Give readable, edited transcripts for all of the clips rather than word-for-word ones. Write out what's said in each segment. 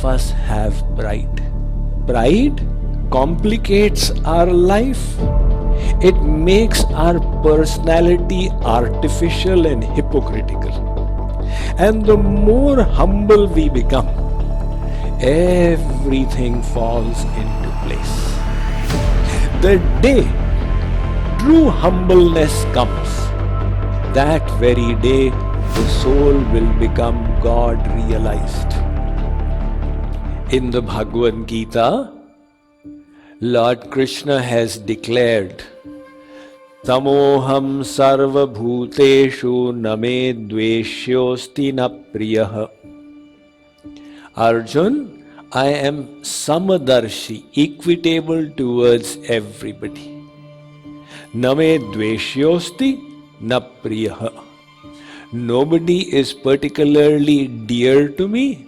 of us have pride. Pride complicates our life. It makes our personality artificial and hypocritical. And the more humble we become, everything falls into place. The day true humbleness comes, that very day the soul will become God realized. In the Bhagavad Gita, Lord Krishna has declared, Samoham sarva bhuteshu name dveshyosti na priyah. Arjun, I am samadarshi, equitable towards everybody. Name dveshyosti na priyah. Nobody is particularly dear to me,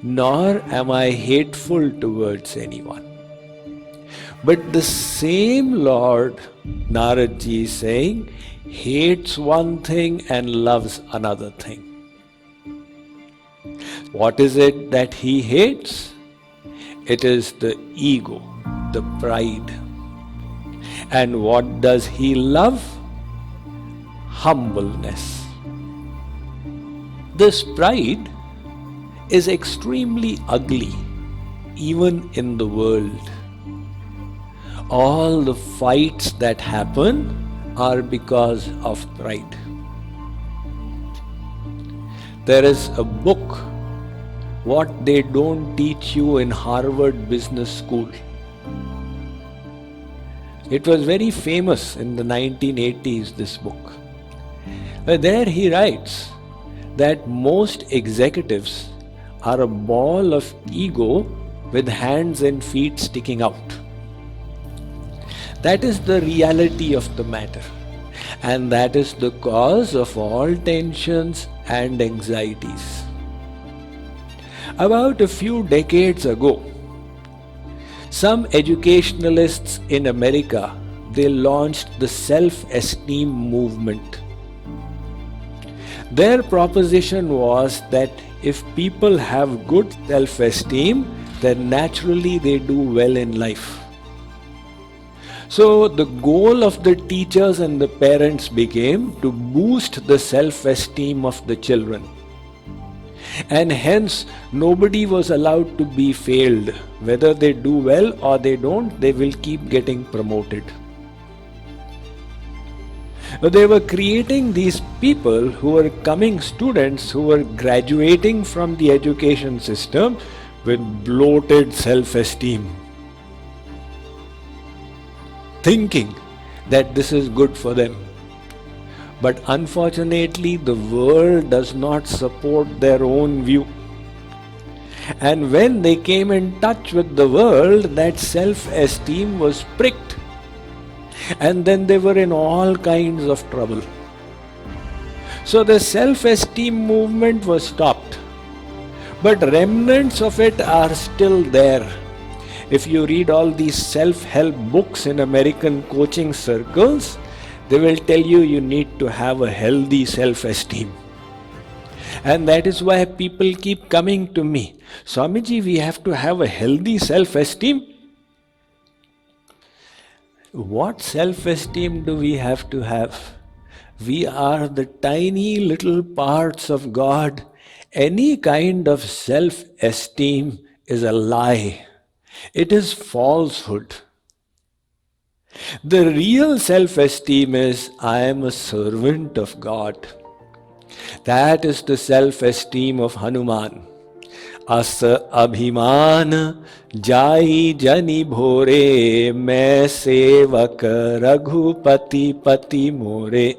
nor am I hateful towards anyone. But the same Lord, Naradji is saying, hates one thing and loves another thing. What is it that he hates? It is the ego, the pride. And what does he love? Humbleness. This pride is extremely ugly, even in the world. All the fights that happen are because of pride. There is a book, What They Don't Teach You in Harvard Business School. It was very famous in the 1980s, this book. But there he writes that most executives are a ball of ego with hands and feet sticking out. That is the reality of the matter, and that is the cause of all tensions and anxieties. About a few decades ago, some educationalists in America, they launched the self-esteem movement. Their proposition was that if people have good self-esteem, then naturally they do well in life. So the goal of the teachers and the parents became to boost the self-esteem of the children. And hence nobody was allowed to be failed. Whether they do well or they don't, they will keep getting promoted. They were creating these people who were coming students who were graduating from the education system with bloated self-esteem, thinking that this is good for them. But unfortunately, the world does not support their own view. And when they came in touch with the world, that self-esteem was pricked. And then they were in all kinds of trouble. So the self-esteem movement was stopped. But remnants of it are still there. If you read all these self-help books in American coaching circles, they will tell you you need to have a healthy self-esteem. And that is why people keep coming to me. Swamiji, we have to have a healthy self-esteem. What self-esteem do we have to have? We are the tiny little parts of God. Any kind of self-esteem is a lie. It is falsehood. The real self-esteem is, I am a servant of God. That is the self-esteem of Hanuman. Asa abhiman jai jani bhore, main sevak raghupati pati more.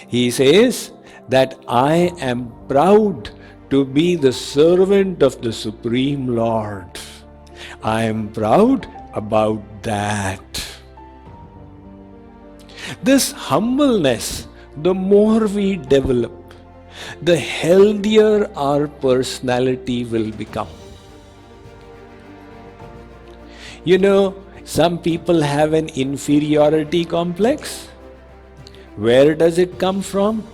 He says that I am proud to be the servant of the Supreme Lord. I am proud about that. This humbleness, the more we develop, the healthier our personality will become. You know, some people have an inferiority complex. Where does it come from?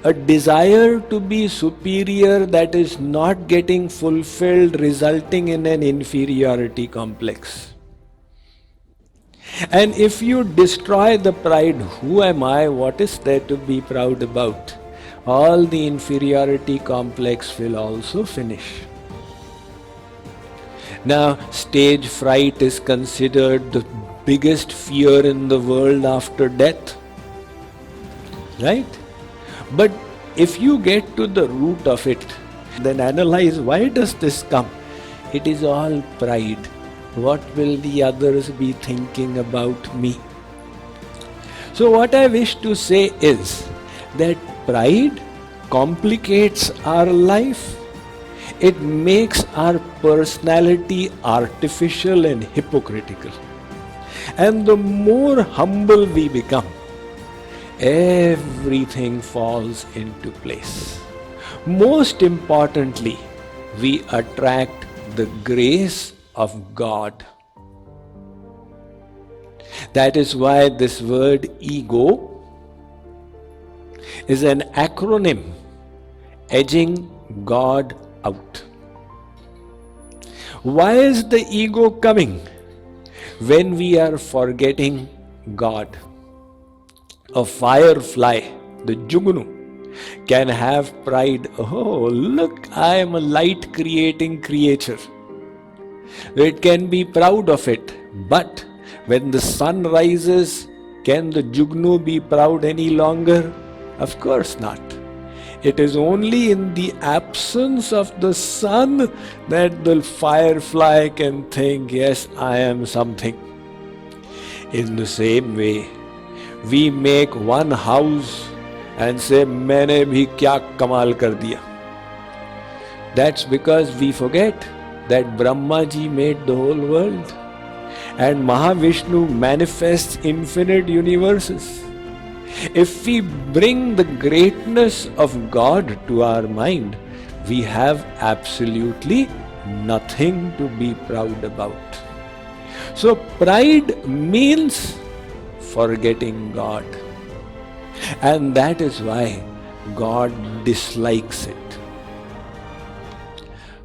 A desire to be superior that is not getting fulfilled, resulting in an inferiority complex. And if you destroy the pride, who am I? What is there to be proud about? All the inferiority complex will also finish. Now, stage fright is considered the biggest fear in the world after death. Right? But if you get to the root of it, then analyze, why does this come? It is all pride. What will the others be thinking about me? So what I wish to say is that pride complicates our life. It makes our personality artificial and hypocritical. And the more humble we become, everything falls into place. Most importantly, we attract the grace of God. That is why this word ego is an acronym edging God out. Why is the ego coming? When we are forgetting God. A firefly, the jugnu, can have pride. Oh, look, I am a light creating creature. It can be proud of it. But when the sun rises, can the jugnu be proud any longer? Of course not. It is only in the absence of the sun that the firefly can think, yes, I am something. In the same way, we make one house and say, मैंने भी क्या कमाल कर दिया. That's because we forget that Brahma ji made the whole world and Mahavishnu manifests infinite universes. If we bring the greatness of God to our mind, we have absolutely nothing to be proud about. So pride means forgetting God. And that is why God dislikes it.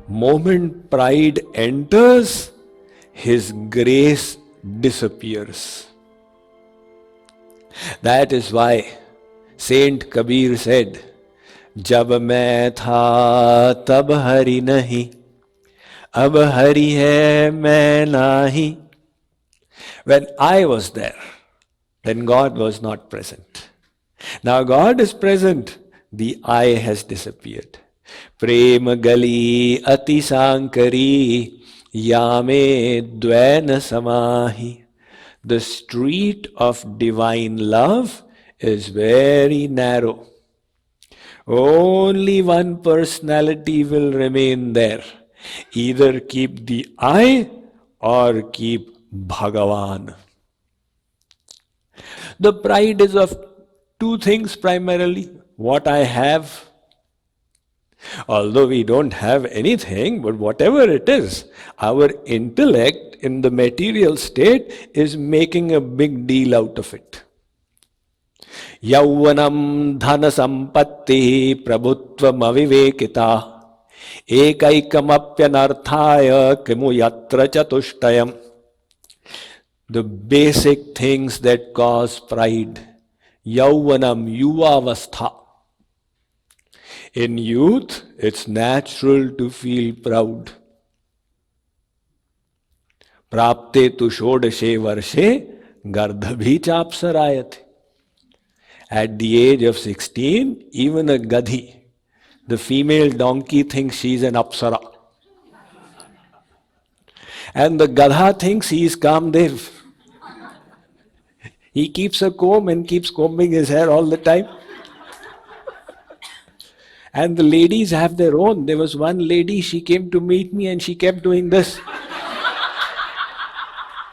Moment pride enters, His grace disappears. That is why Saint Kabir said, जब मैं था तब हरि नहीं, अब हरि है मैं नाही. When I was there, then God was not present. Now God is present, the I has disappeared. Prem gali ati sankari yame dvaina samahi. The street of divine love is very narrow. Only one personality will remain there. Either keep the I or keep Bhagavan. The pride is of two things primarily. What I have. Although we don't have anything, but whatever it is, our intellect in the material state is making a big deal out of it. Yauvanam dhana sampatti prabhutvam avivekita ekaikamapyanarthaya kimu yatra chatushtayam. The basic things that cause pride. Yauvanam, yuvavastha. In youth, it's natural to feel proud. Prapte tu shodashe varshe gardhabhi chapsarayate. At the age of 16, even a gadhi, the female donkey, thinks she's an apsara. And the gadha thinks he is Kamdev. He keeps a comb and keeps combing his hair all the time. And the ladies have their own. There was one lady, she came to meet me and she kept doing this.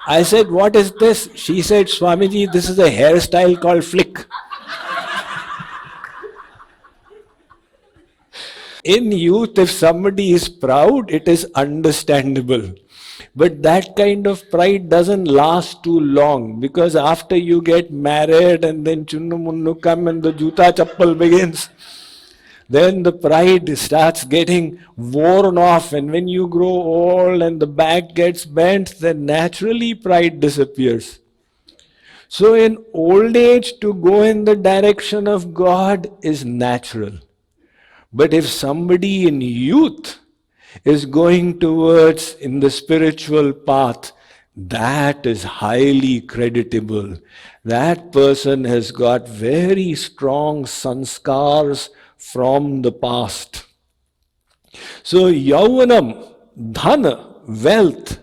I said, what is this? She said, Swamiji, this is a hairstyle called flick. In youth, if somebody is proud, it is understandable. But that kind of pride doesn't last too long, because after you get married and then chunnu munnu come and the juta chappal begins, then the pride starts getting worn off, and when you grow old and the back gets bent, then naturally pride disappears. So in old age, to go in the direction of God is natural. But if somebody in youth is going towards in the spiritual path, that is highly creditable. That person has got very strong sanskars from the past. So yauvanam, dhana, wealth,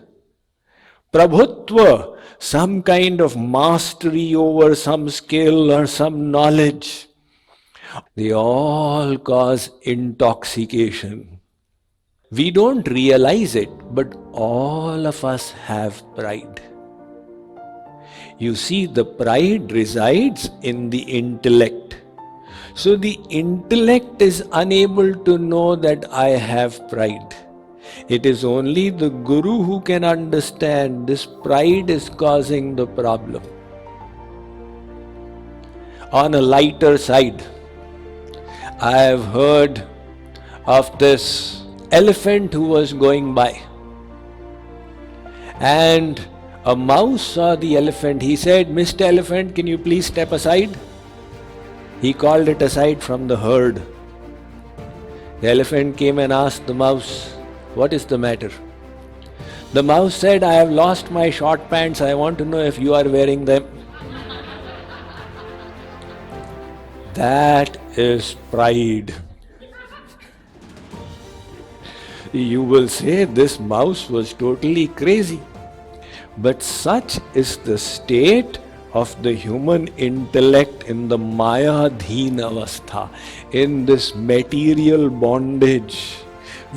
prabhutva, some kind of mastery over some skill or some knowledge, they all cause intoxication. We don't realize it, but all of us have pride. You see, the pride resides in the intellect. So the intellect is unable to know that I have pride. It is only the Guru who can understand this pride is causing the problem. On a lighter side, I have heard of this elephant who was going by, and a mouse saw the elephant. He said, "Mr. Elephant, can you please step aside?" He called it aside from the herd. The elephant came and asked the mouse, "What is the matter?" The mouse said, "I have lost my short pants. I want to know if you are wearing them." That is pride. You will say this mouse was totally crazy. But such is the state of the human intellect in the Maya-dhin avastha, in this material bondage.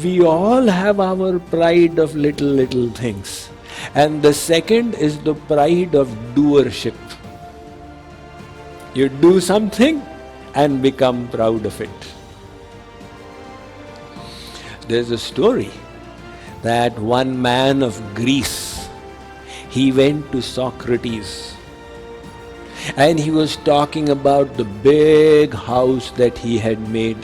We all have our pride of little things. And the second is the pride of doership. You do something and become proud of it. There's a story that one man of Greece, he went to Socrates and he was talking about the big house that he had made.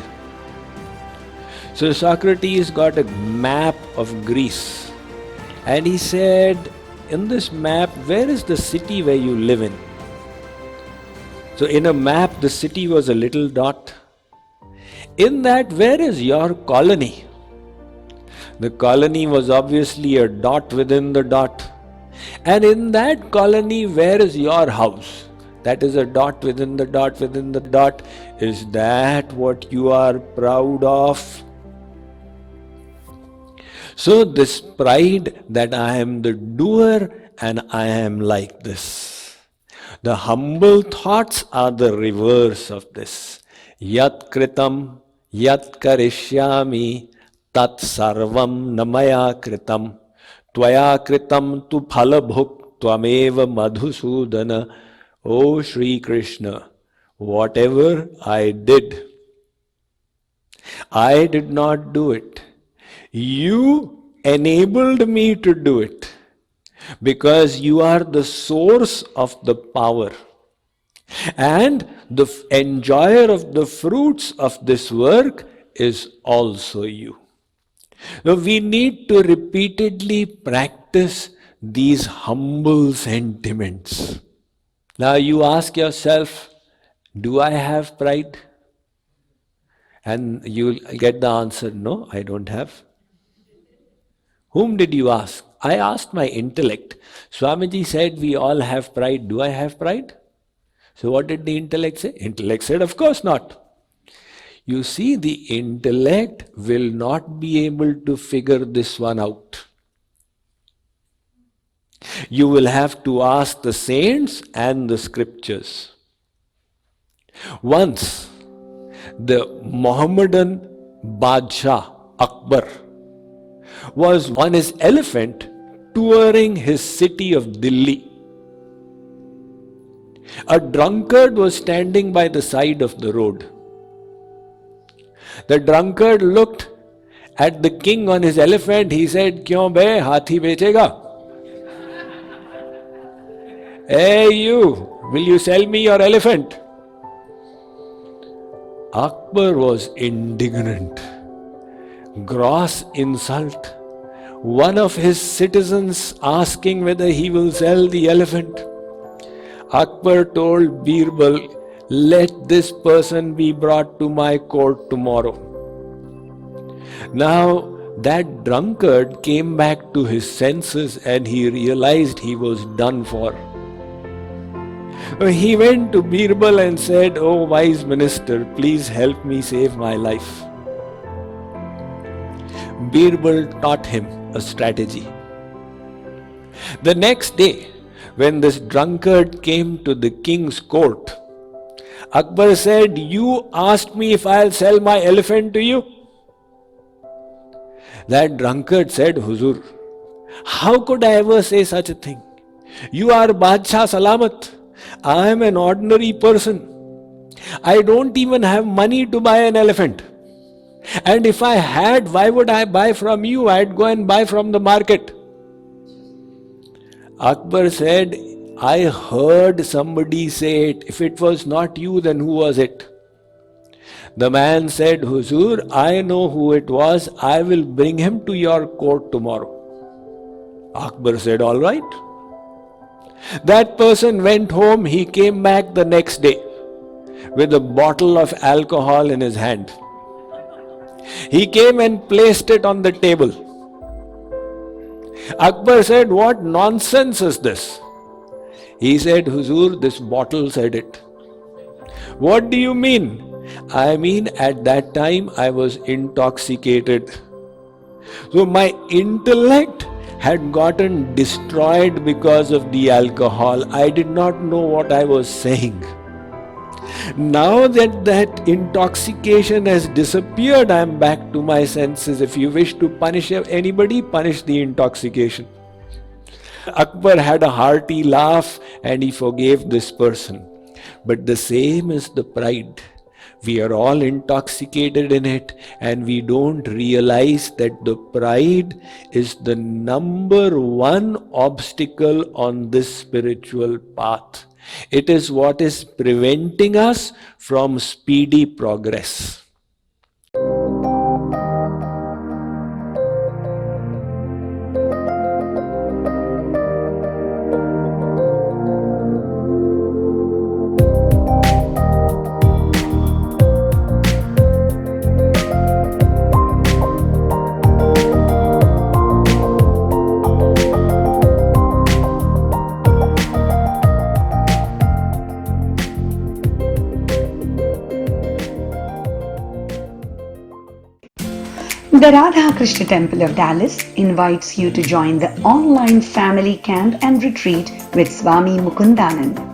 So Socrates got a map of Greece and he said, "In this map, where is the city where you live in?" So in a map, the city was a little dot. In that, where is your colony? The colony was obviously a dot within the dot. And in that colony, where is your house? That is a dot within the dot within the dot. Is that what you are proud of? So this pride that I am the doer and I am like this. The humble thoughts are the reverse of this. Yat kritam, yat karishyami, tat sarvam namaya kritam, tvaya kritam tu phalabhuk tvameva madhusudana. O Sri Krishna, whatever I did not do it. You enabled me to do it because you are the source of the power. And the enjoyer of the fruits of this work is also you. So we need to repeatedly practice these humble sentiments. Now you ask yourself, do I have pride? And you'll get the answer, no, I don't have. Whom did you ask? I asked my intellect. Swamiji said we all have pride. Do I have pride? So what did the intellect say? Intellect said, of course not. You see, the intellect will not be able to figure this one out. You will have to ask the saints and the scriptures. Once, the Mohammedan Badshah Akbar was on his elephant touring his city of Delhi. A drunkard was standing by the side of the road. The drunkard looked at the king on his elephant. He said, "Kyon bhe, hathi bechega?" Hey you, will you sell me your elephant? Akbar was indignant. Gross insult. One of his citizens asking whether he will sell the elephant. Akbar told Birbal, let this person be brought to my court tomorrow. Now that drunkard came back to his senses and he realized he was done for. He went to Birbal and said, "Oh wise minister, please help me save my life." Birbal taught him a strategy. The next day, when this drunkard came to the king's court, Akbar said, "You asked me if I'll sell my elephant to you?" That drunkard said, "Huzur, how could I ever say such a thing? You are Badshah Salamat. I am an ordinary person. I don't even have money to buy an elephant. And if I had, why would I buy from you? I'd go and buy from the market." Akbar said, "I heard somebody say it. If it was not you, then who was it?" The man said, "Huzur, I know who it was. I will bring him to your court tomorrow." Akbar said, "All right." That person went home. He came back the next day with a bottle of alcohol in his hand. He came and placed it on the table. Akbar said, "What nonsense is this?" He said, "Huzur, this bottle said it." "What do you mean?" "I mean, at that time I was intoxicated. So my intellect had gotten destroyed because of the alcohol. I did not know what I was saying. Now that intoxication has disappeared, I am back to my senses. If you wish to punish anybody, punish the intoxication." Akbar had a hearty laugh and he forgave this person. But the same is the pride. We are all intoxicated in it and we don't realize that the pride is the number one obstacle on this spiritual path. It is what is preventing us from speedy progress. The Radha Krishna Temple of Dallas invites you to join the online family camp and retreat with Swami Mukundananda.